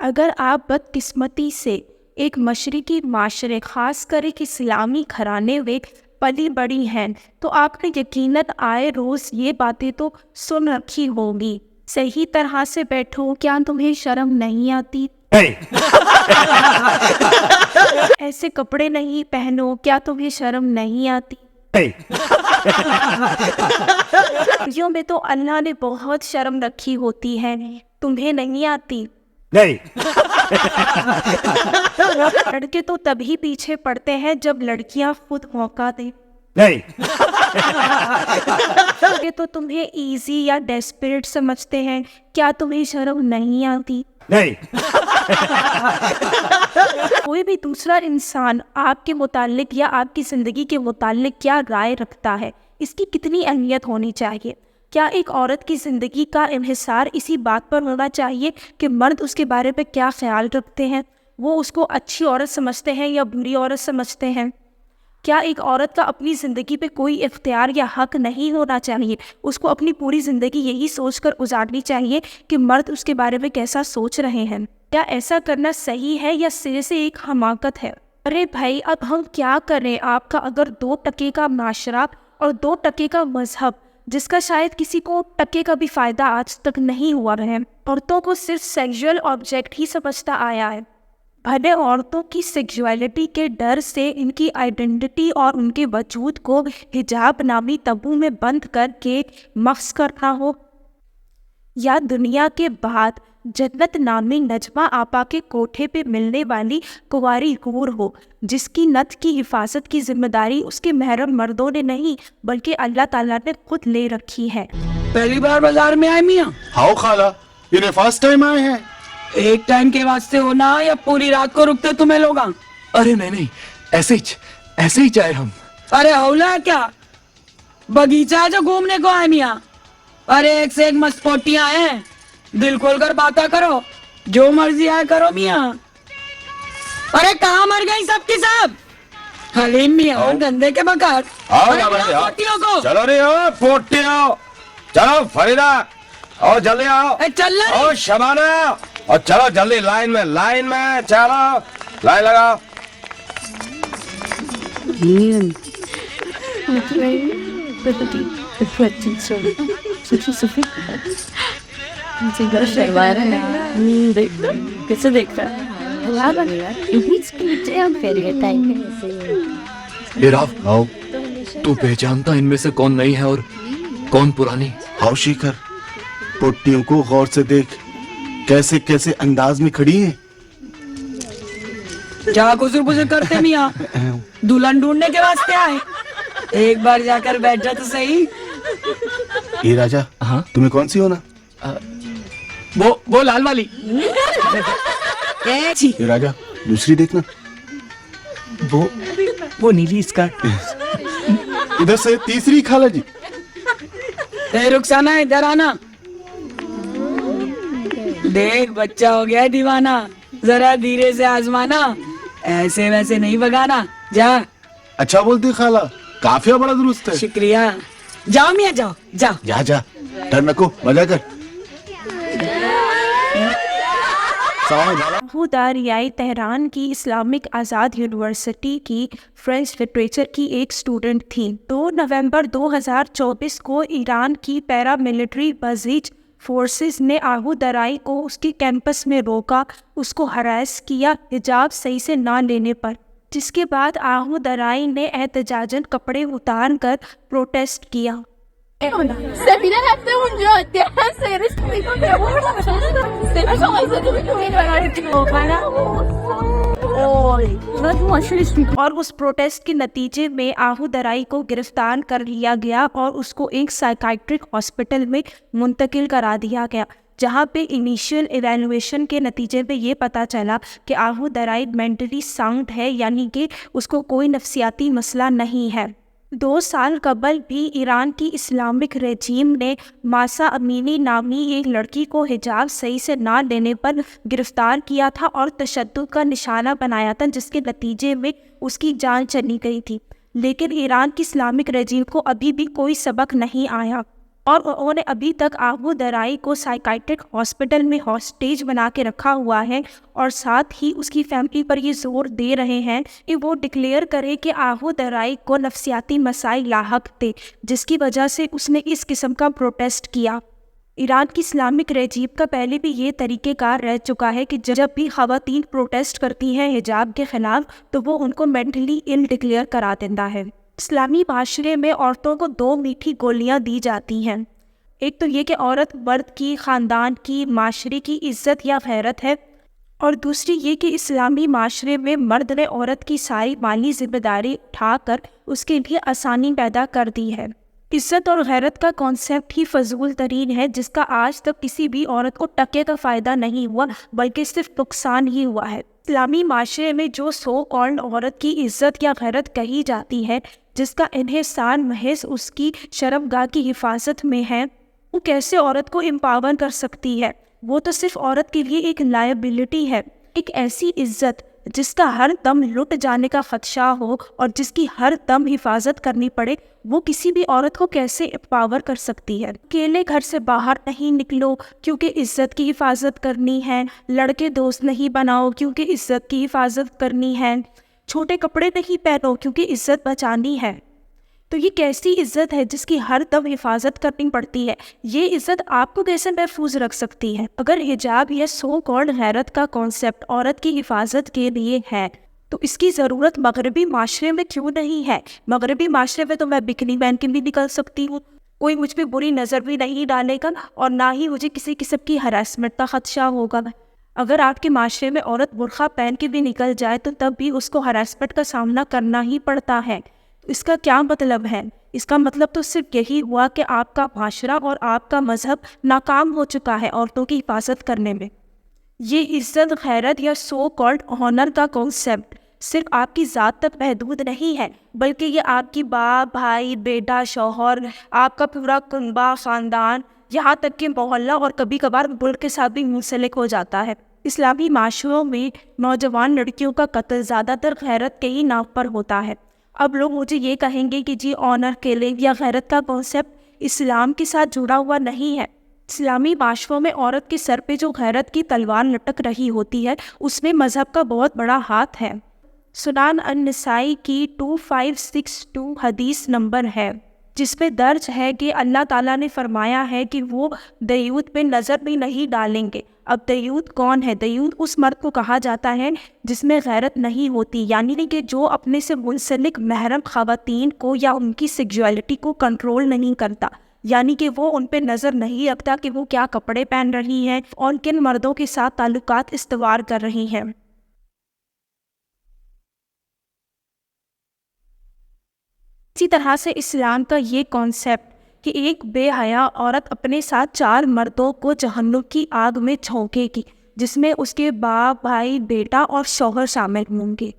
اگر آپ بدقسمتی سے ایک مشرقی معاشرے خاص کر ایک اسلامی گھرانے میں پلی بڑی ہیں تو آپ نے یقیناً آئے روز یہ باتیں تو سن رکھی ہوگی، صحیح طرح سے بیٹھو، کیا تمہیں شرم نہیں آتی؟ ایسے کپڑے نہیں پہنو، کیا تمہیں شرم نہیں آتی؟ یوں میں تو اللہ نے بہت شرم رکھی ہوتی ہے، تمہیں نہیں آتی؟ لڑکے تو تبھی پیچھے پڑتے ہیں جب لڑکیاں خود موقع دیں۔ یہ تو تمہیں ایزی یا ڈیسپریٹ سمجھتے ہیں، کیا تمہیں شرم نہیں آتی؟ کوئی بھی دوسرا انسان آپ کے متعلق یا آپ کی زندگی کے متعلق کیا رائے رکھتا ہے، اس کی کتنی اہمیت ہونی چاہیے؟ کیا ایک عورت کی زندگی کا انحصار اسی بات پر ہونا چاہیے کہ مرد اس کے بارے میں کیا خیال رکھتے ہیں، وہ اس کو اچھی عورت سمجھتے ہیں یا بری عورت سمجھتے ہیں؟ کیا ایک عورت کا اپنی زندگی پہ کوئی اختیار یا حق نہیں ہونا چاہیے؟ اس کو اپنی پوری زندگی یہی سوچ کر گزارنی چاہیے کہ مرد اس کے بارے میں کیسا سوچ رہے ہیں؟ کیا ایسا کرنا صحیح ہے یا سرے سے ایک حماقت ہے؟ ارے بھائی، اب ہم کیا کریں؟ آپ کا اگر 2 ٹکے کا معاشرہ اور 2 ٹکے کا مذہب، جس کا شاید کسی کو ٹکے کا بھی فائدہ آج تک نہیں ہوا ہے، عورتوں کو صرف سیکسول آبجیکٹ ہی سمجھتا آیا ہے، بھلے عورتوں کی سیکسولیٹی کے ڈر سے ان کی آئیڈینٹی اور ان کے وجود کو حجاب نامی تابو میں بند کر کے محض کرنا ہو، یا دنیا کے بعد جنت نامی نجمہ آپا کے کوٹھے پہ ملنے والی کنواری حور ہو، جس کی نت کی حفاظت کی ذمہ داری اس کے محرم مردوں نے نہیں بلکہ اللہ تعالیٰ نے خود لے رکھی ہے۔ پہلی بار بازار میں آئے میاں؟ ہاؤ خالہ، یہ فرسٹ ٹائم آئے ہیں؟ ایک ٹائم کے واسطے ہونا یا پوری رات کو رکتے تمہیں لوگ؟ ارے نہیں، ایسے ہی چاہے ہم۔ ارے ہولا کیا باغیچہ ہے جو گھومنے کو آئے میاں؟ ارے ایک سے ایک مسپوٹیاں ہیں، دل کھول کر باتیں کرو، جو مرضی آئے کرو میاں۔ ارے کہاں مر گئی سب کی سب؟ حلیم میاں گندے کے بکر، چلو رے پوٹیو، چلو فریدہ اور جلدی آؤ، چل اور شبانہ، اور چلو جلدی لائن میں چلو، لائن لگاؤ۔ کیسے دیکھ رہا آؤ، تو پہچانتا ان میں سے کون نئی ہے اور کون پرانی؟ آؤ شیکر، پوٹیوں کو غور سے دیکھ، کیسے کیسے انداز میں کھڑی ہیں۔ جا گزر بزر کرتے میاں، دلہن ڈھونڈنے کے واسطے آئے، ایک بار جا کر بیٹھ جا تو صحیح۔ یہ راجا، ہاں تمہیں کون سی ہونا؟ وہ لال والی۔ یہ راجا دوسری دیکھنا، وہ نیلی اسکرٹ۔ ادھر سے تیسری خالہ جی۔ اے رخسانہ ادھر آنا، دیکھ بچہ ہو گیا ہے دیوانہ، ذرا دھیرے سے آزمانا، ایسے ویسے نہیں بگانا، جا۔ اچھا بولتی خالہ، کافیہ بڑا درست ہے۔ شکریہ، جاؤ میاں جاؤ جاؤ۔ جا ڈر نکو، مزہ کر۔ داریائی تہران کی اسلامک آزاد یونیورسٹی کی فرینچ لٹریچر کی ایک اسٹوڈنٹ تھی۔ 2 نومبر 2024 کو ایران کی پیرا ملٹری بزیج فورسز نے آہو درائی کو اس کے کیمپس میں روکا، اس کو ہراس کیا حجاب صحیح سے نہ لینے پر، جس کے بعد آہو درائی نے احتجاجاً کپڑے اتار کر پروٹیسٹ کیا۔ اور اس پروٹیسٹ کے نتیجے میں آہو درائی کو گرفتار کر لیا گیا اور اس کو ایک سائیکائٹرک ہاسپٹل میں منتقل کرا دیا گیا، جہاں پہ انیشیل ایویلویشن کے نتیجے میں یہ پتہ چلا کہ آہو درائی مینٹلی ساؤنڈ ہے، یعنی کہ اس کو کوئی نفسیاتی مسئلہ نہیں ہے۔ 2 سال قبل بھی ایران کی اسلامک رجیم نے ماسا امینی نامی ایک لڑکی کو حجاب صحیح سے نہ لینے پر گرفتار کیا تھا اور تشدد کا نشانہ بنایا تھا، جس کے نتیجے میں اس کی جان چلی گئی تھی۔ لیکن ایران کی اسلامک رجیم کو ابھی بھی کوئی سبق نہیں آیا۔ اور انہوں نے ابھی تک آبو درائی کو سائیکائٹرک ہاسپٹل میں ہاسٹیج بنا کے رکھا ہوا ہے، اور ساتھ ہی اس کی فیملی پر یہ زور دے رہے ہیں کہ وہ ڈکلیئر کرے کہ آبو درائی کو نفسیاتی مسائل لاحق تھے، جس کی وجہ سے اس نے اس قسم کا پروٹیسٹ کیا۔ ایران کی اسلامک رجیم کا پہلے بھی یہ طریقہ کار رہ چکا ہے کہ جب بھی خواتین پروٹیسٹ کرتی ہیں حجاب کے خلاف تو وہ ان کو مینٹلی ال ڈکلیئر کرا دیتا ہے۔ اسلامی معاشرے میں عورتوں کو 2 میٹھی گولیاں دی جاتی ہیں، ایک تو یہ کہ عورت مرد کی، خاندان کی، معاشرے کی عزت یا غیرت ہے، اور دوسری یہ کہ اسلامی معاشرے میں مرد نے عورت کی ساری مالی ذمہ داری اٹھا کر اس کے لیے آسانی پیدا کر دی ہے۔ عزت اور غیرت کا کانسیپٹ ہی فضول ترین ہے، جس کا آج تک کسی بھی عورت کو ٹکے کا فائدہ نہیں ہوا بلکہ صرف نقصان ہی ہوا ہے۔ اسلامی معاشرے میں جو سو کالڈ عورت کی عزت یا غیرت کہی جاتی ہے، جس کا انحصار محض اس کی شرمگاہ کی حفاظت میں ہے، وہ کیسے عورت کو امپاور کر سکتی ہے؟ وہ تو صرف عورت کے لیے ایک لائبلٹی ہے۔ ایک ایسی عزت جس کا ہر دم لٹ جانے کا خدشہ ہو اور جس کی ہر دم حفاظت کرنی پڑے، وہ کسی بھی عورت کو کیسے امپاور کر سکتی ہے؟ اکیلے گھر سے باہر نہیں نکلو کیونکہ عزت کی حفاظت کرنی ہے، لڑکے دوست نہیں بناؤ کیونکہ عزت کی حفاظت کرنی ہے، چھوٹے کپڑے نہیں پہنو کیونکہ عزت بچانی ہے۔ تو یہ کیسی عزت ہے جس کی ہر دم حفاظت کرنی پڑتی ہے؟ یہ عزت آپ کو کیسے محفوظ رکھ سکتی ہے؟ اگر حجاب یا سو کالڈ غیرت کا کانسیپٹ عورت کی حفاظت کے لیے ہے تو اس کی ضرورت مغربی معاشرے میں کیوں نہیں ہے؟ مغربی معاشرے میں تو میں بکنی پہن کے بھی نکل سکتی ہوں، کوئی مجھ پہ بری نظر بھی نہیں ڈالے گا اور نہ ہی مجھے کسی قسم کی ہراسمنٹ کا خدشہ ہوگا۔ اگر آپ کے معاشرے میں عورت برقع پہن کے بھی نکل جائے تو تب بھی اس کو ہراسمنٹ کا سامنا کرنا ہی پڑتا ہے۔ اس کا کیا مطلب ہے؟ اس کا مطلب تو صرف یہی ہوا کہ آپ کا معاشرہ اور آپ کا مذہب ناکام ہو چکا ہے عورتوں کی حفاظت کرنے میں۔ یہ عزت، غیرت یا سو کالڈ آنر کا کانسیپٹ صرف آپ کی ذات تک محدود نہیں ہے، بلکہ یہ آپ کی باپ، بھائی، بیٹا، شوہر، آپ کا پورا کنبہ، خاندان، یہاں تک کہ محلہ اور کبھی کبھار ملک کے ساتھ بھی منسلک ہو جاتا ہے۔ اسلامی معاشروں میں نوجوان لڑکیوں کا قتل زیادہ تر غیرت کے ہی نام پر ہوتا ہے۔ اب لوگ مجھے یہ کہیں گے کہ جی آنر کے لیے یا غیرت کا کانسیپٹ اسلام کے ساتھ جڑا ہوا نہیں ہے۔ اسلامی معاشروں میں عورت کے سر پہ جو غیرت کی تلوار لٹک رہی ہوتی ہے اس میں مذہب کا بہت بڑا ہاتھ ہے۔ سنن النسائی کی 2562 حدیث نمبر ہے، جس میں درج ہے کہ اللہ تعالیٰ نے فرمایا ہے کہ وہ دیوت پہ نظر بھی نہیں ڈالیں گے۔ اب دیوت کون ہے؟ دیوت اس مرد کو کہا جاتا ہے جس میں غیرت نہیں ہوتی، یعنی کہ جو اپنے سے منسلک محرم خواتین کو یا ان کی سیکسولیٹی کو کنٹرول نہیں کرتا، یعنی کہ وہ ان پہ نظر نہیں رکھتا کہ وہ کیا کپڑے پہن رہی ہیں اور کن مردوں کے ساتھ تعلقات استوار کر رہی ہیں۔ اسی طرح سے اسلام کا یہ کانسیپٹ کہ ایک بے حیا عورت اپنے ساتھ 4 مردوں کو جہنم کی آگ میں جھونکے گی، جس میں اس کے باپ، بھائی، بیٹا اور شوہر شامل ہوں گے۔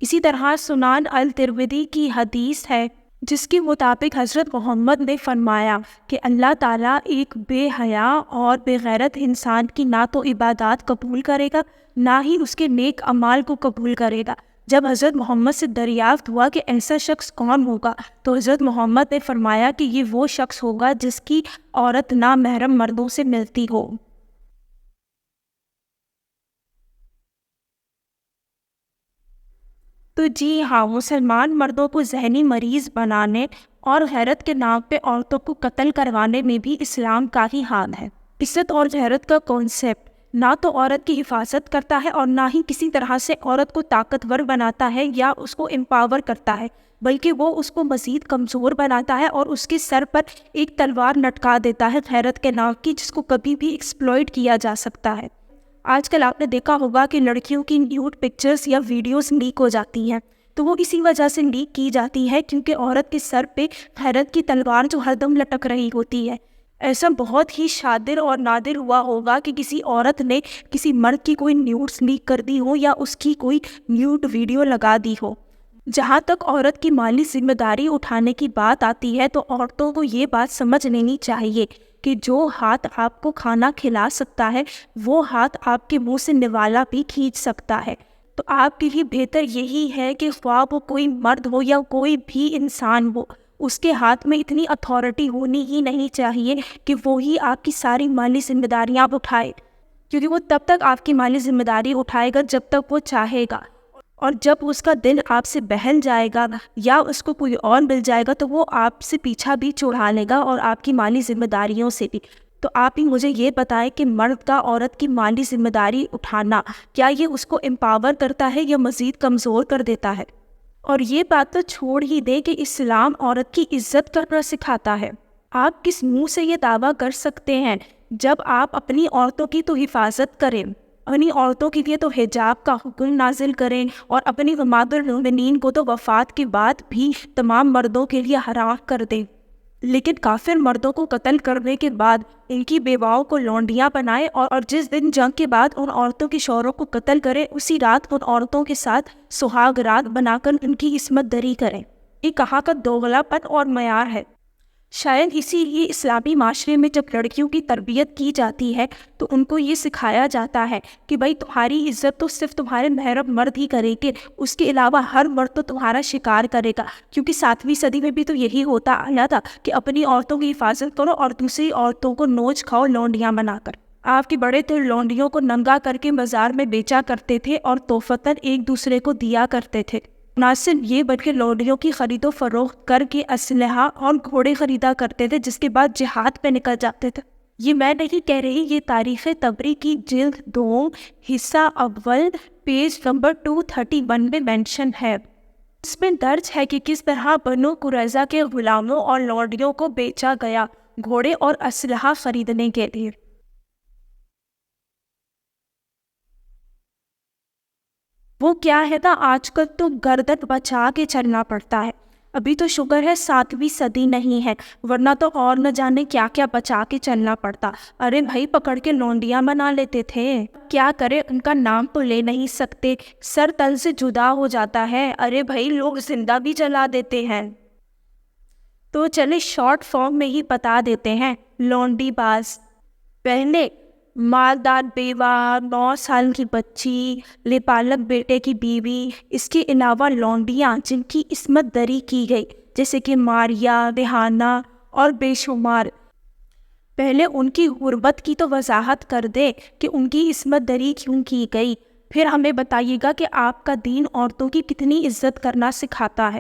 اسی طرح سنن الترمذی کی حدیث ہے جس کے مطابق حضرت محمد نے فرمایا کہ اللہ تعالیٰ ایک بے حیا اور بے غیرت انسان کی نہ تو عبادات قبول کرے گا نہ ہی اس کے نیک اعمال کو قبول کرے گا۔ جب حضرت محمد سے دریافت ہوا کہ ایسا شخص کون ہوگا تو حضرت محمد نے فرمایا کہ یہ وہ شخص ہوگا جس کی عورت نامحرم مردوں سے ملتی ہو۔ تو جی ہاں، مسلمان مردوں کو ذہنی مریض بنانے اور غیرت کے نام پہ عورتوں کو قتل کروانے میں بھی اسلام کا ہی ہاتھ ہے۔ عزت اور غیرت کا کانسیپٹ نہ تو عورت کی حفاظت کرتا ہے اور نہ ہی کسی طرح سے عورت کو طاقتور بناتا ہے یا اس کو امپاور کرتا ہے، بلکہ وہ اس کو مزید کمزور بناتا ہے اور اس کے سر پر ایک تلوار لٹکا دیتا ہے غیرت کے نام کی، جس کو کبھی بھی ایکسپلوئٹ کیا جا سکتا ہے۔ آج کل آپ نے دیکھا ہوگا کہ لڑکیوں کی نیوڈ پکچرز یا ویڈیوز لیک ہو جاتی ہیں، تو وہ اسی وجہ سے لیک کی جاتی ہے کیونکہ عورت کے سر پہ غیرت کی تلوار جو ہر دم لٹک رہی ہوتی ہے۔ ایسا بہت ہی شادر اور نادر ہوا ہوگا کہ کسی عورت نے کسی مرد کی کوئی نیوڈز لیک کر دی ہو یا اس کی کوئی نیوڈ ویڈیو لگا دی ہو۔ جہاں تک عورت کی مالی ذمہ داری اٹھانے کی بات آتی ہے تو عورتوں کو یہ بات سمجھ لینی چاہیے کہ جو ہاتھ آپ کو کھانا کھلا سکتا ہے وہ ہاتھ آپ کے منہ سے نوالا بھی کھینچ سکتا ہے۔ تو آپ کے لیے بہتر یہی ہے کہ خواہ وہ کوئی مرد ہو یا کوئی بھی انسان ہو، اس کے ہاتھ میں اتنی اتھارٹی ہونی ہی نہیں چاہیے کہ وہ ہی آپ کی ساری مالی ذمہ داریاں اٹھائے، کیونکہ وہ تب تک آپ کی مالی ذمہ داری اٹھائے گا جب تک وہ چاہے گا، اور جب اس کا دل آپ سے بہل جائے گا یا اس کو کوئی اور مل جائے گا تو وہ آپ سے پیچھا بھی چھڑا لے گا اور آپ کی مالی ذمہ داریوں سے بھی۔ تو آپ ہی مجھے یہ بتائیں کہ مرد کا عورت کی مالی ذمہ داری اٹھانا کیا یہ اس کو امپاور کرتا ہے یا مزید کمزور کر دیتا ہے؟ اور یہ بات تو چھوڑ ہی دے کہ اسلام عورت کی عزت کرنا سکھاتا ہے۔ آپ کس منہ سے یہ دعویٰ کر سکتے ہیں جب آپ اپنی عورتوں کی تو حفاظت کریں، اپنی عورتوں کے لیے تو حجاب کا حکم نازل کریں، اور اپنی امہات المومنین کو تو وفات کے بعد بھی تمام مردوں کے لیے حرام کر دیں، لیکن کافر مردوں کو قتل کرنے کے بعد ان کی بیواؤں کو لونڈیاں بنائے اور جس دن جنگ کے بعد ان عورتوں کے شوہروں کو قتل کرے اسی رات ان عورتوں کے ساتھ سہاگ رات بنا کر ان کی عصمت دری کریں۔ یہ کہاں کا دوغلا پن اور معیار ہے؟ شاید اسی لیے اسلامی معاشرے میں جب لڑکیوں کی تربیت کی جاتی ہے تو ان کو یہ سکھایا جاتا ہے کہ بھائی تمہاری عزت تو صرف تمہارے محرم مرد ہی کرے گے، اس کے علاوہ ہر مرد تو تمہارا شکار کرے گا، کیونکہ 7ویں صدی میں بھی تو یہی ہوتا آیا تھا کہ اپنی عورتوں کی حفاظت کرو اور دوسری عورتوں کو نوچ کھاؤ لونڈیاں بنا کر۔ آپ کے بڑے تھے لونڈیوں کو ننگا کر کے بازار میں بیچا کرتے تھے اور تحفتاً ایک دوسرے کو دیا کرتے تھے۔ نہ صرف یہ بلکہ لونڈیوں کی خرید و فروخت کر کے اسلحہ اور گھوڑے خریدا کرتے تھے جس کے بعد جہاد پہ نکل جاتے تھے۔ یہ میں نہیں کہہ رہی، یہ تاریخ طبری کی جلد 2 حصہ اول پیج نمبر 231 میں مینشن ہے۔ اس میں درج ہے کہ کس طرح بنو قریظہ کے غلاموں اور لونڈیوں کو بیچا گیا گھوڑے اور اسلحہ خریدنے کے لیے۔ وہ کیا ہے نا، آج کل تو گردن بچا کے چلنا پڑتا ہے۔ ابھی تو شکر ہے 7ویں صدی نہیں ہے، ورنہ تو اور نہ جانے کیا کیا بچا کے چلنا پڑتا۔ ارے بھائی پکڑ کے لونڈیاں بنا لیتے تھے، کیا کرے، ان کا نام تو لے نہیں سکتے، سر تل سے جدا ہو جاتا ہے۔ ارے بھائی لوگ زندہ بھی جلا دیتے ہیں۔ تو چلے شارٹ فارم میں ہی بتا دیتے ہیں، لونڈی باز پہلے مالدار بیوہ، 9 سال کی بچی، لپالک بیٹے کی بیوی، اس کے علاوہ لونڈیاں جن کی عصمت دری کی گئی جیسے کہ ماریا، ریحانہ اور بے شمار۔ پہلے ان کی غربت کی تو وضاحت کر دے کہ ان کی عصمت دری کیوں کی گئی، پھر ہمیں بتائیے گا کہ آپ کا دین عورتوں کی کتنی عزت کرنا سکھاتا ہے۔